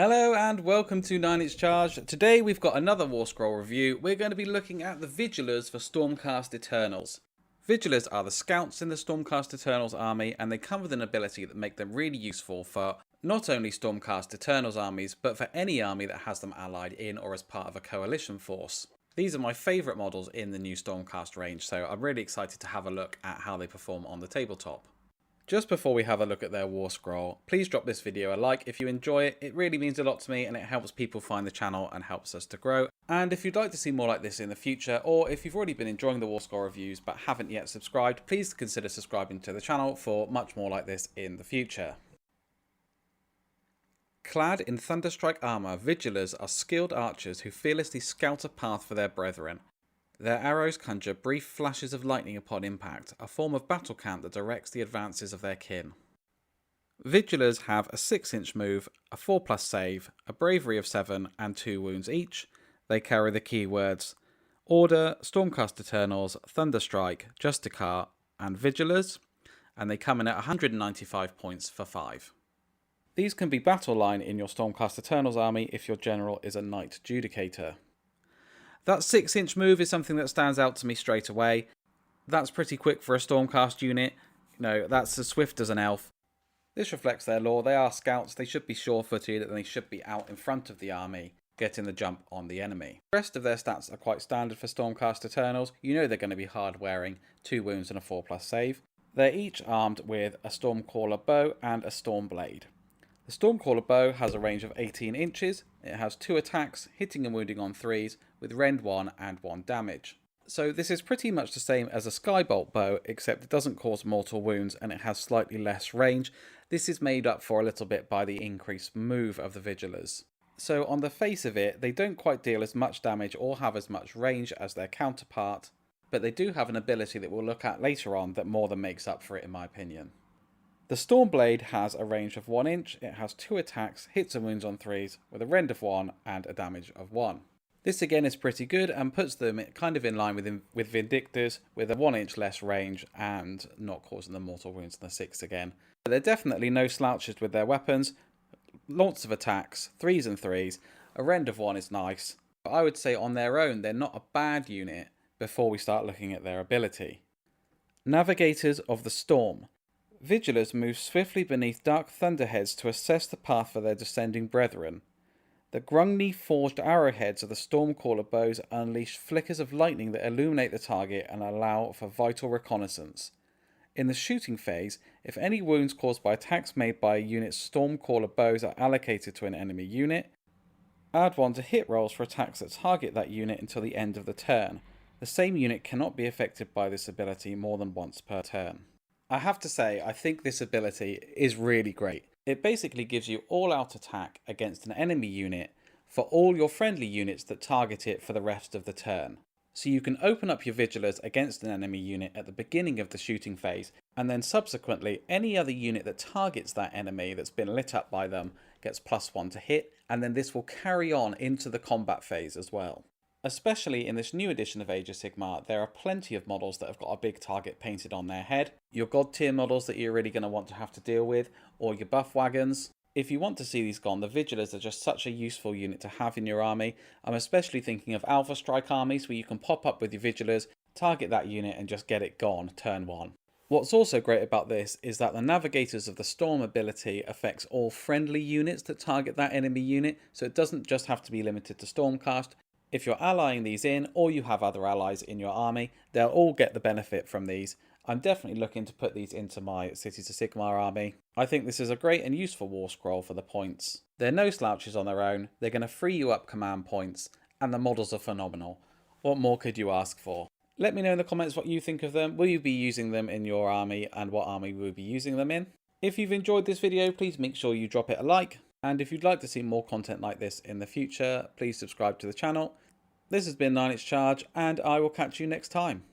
Hello and welcome to 9 Inch Charge. Today we've got another Warscroll review. We're going to be looking at the Vigilors for Stormcast Eternals. Vigilors are the scouts in the Stormcast Eternals army, and they come with an ability that make them really useful for not only Stormcast Eternals armies, but for any army that has them allied in or as part of a coalition force. These are my favourite models in the new Stormcast range, so I'm really excited to have a look at how they perform on the tabletop. Just before we have a look at their Warscroll, please drop this video a like if you enjoy it. It really means a lot to me and it helps people find the channel and helps us to grow. And if you'd like to see more like this in the future, or if you've already been enjoying the Warscroll reviews but haven't yet subscribed, please consider subscribing to the channel for much more like this in the future. Clad in Thunderstrike armour, Vigilors are skilled archers who fearlessly scout a path for their brethren. Their arrows conjure brief flashes of lightning upon impact, a form of battle cant that directs the advances of their kin. Vigilors have a 6-inch move, a 4+ save, a bravery of 7 and 2 wounds each. They carry the keywords Order, Stormcast Eternals, Thunderstrike, Justicar and Vigilors, and they come in at 195 points for 5. These can be battle line in your Stormcast Eternals army if your general is a Knight Judicator. That 6-inch move is something that stands out to me straight away. That's pretty quick for a Stormcast unit. That's as swift as an elf. This reflects their lore. They are scouts. They should be sure-footed and they should be out in front of the army, getting the jump on the enemy. The rest of their stats are quite standard for Stormcast Eternals. You know they're going to be hard-wearing, 2 wounds and a 4+ save. They're each armed with a Stormcaller bow and a Stormblade. The Stormcaller bow has a range of 18 inches. It has 2 attacks, hitting and wounding on 3s, with rend 1 and 1 damage. So this is pretty much the same as a Skybolt bow, except it doesn't cause mortal wounds and it has slightly less range. This is made up for a little bit by the increased move of the Vigilors. So on the face of it, they don't quite deal as much damage or have as much range as their counterpart, but they do have an ability that we'll look at later on that more than makes up for it in my opinion. The Stormblade has a range of 1 inch, it has 2 attacks, hits and wounds on 3s, with a rend of 1 and a damage of 1. This again is pretty good and puts them kind of in line with Vindictors, with a 1 inch less range and not causing them mortal wounds on the 6 again. But they're definitely no slouches with their weapons, lots of attacks, 3s and 3s, a rend of 1 is nice, but I would say on their own they're not a bad unit before we start looking at their ability. Navigators of the Storm. Vigilors move swiftly beneath dark thunderheads to assess the path for their descending brethren. The Grungni forged arrowheads of the Stormcaller bows unleash flickers of lightning that illuminate the target and allow for vital reconnaissance. In the shooting phase, if any wounds caused by attacks made by a unit's Stormcaller bows are allocated to an enemy unit, add 1 to hit rolls for attacks that target that unit until the end of the turn. The same unit cannot be affected by this ability more than once per turn. I have to say, I think this ability is really great. It basically gives you all-out attack against an enemy unit for all your friendly units that target it for the rest of the turn. So you can open up your Vigilors against an enemy unit at the beginning of the shooting phase, and then subsequently any other unit that targets that enemy that's been lit up by them gets +1 to hit, and then this will carry on into the combat phase as well. Especially in this new edition of Age of Sigmar, there are plenty of models that have got a big target painted on their head. Your god tier models that you're really going to want to have to deal with, or your buff wagons. If you want to see these gone, the Vigilors are just such a useful unit to have in your army. I'm especially thinking of Alpha Strike armies where you can pop up with your Vigilors, target that unit and just get it gone turn 1. What's also great about this is that the Navigators of the Storm ability affects all friendly units that target that enemy unit, so it doesn't just have to be limited to Stormcast. If you're allying these in, or you have other allies in your army, they'll all get the benefit from these. I'm definitely looking to put these into my Cities of Sigmar army. I think this is a great and useful Warscroll for the points. They're no slouches on their own, they're going to free you up command points, and the models are phenomenal. What more could you ask for? Let me know in the comments what you think of them. Will you be using them in your army, and what army will you be using them in? If you've enjoyed this video, please make sure you drop it a like. And if you'd like to see more content like this in the future, please subscribe to the channel. This has been 9 Inch Charge, and I will catch you next time.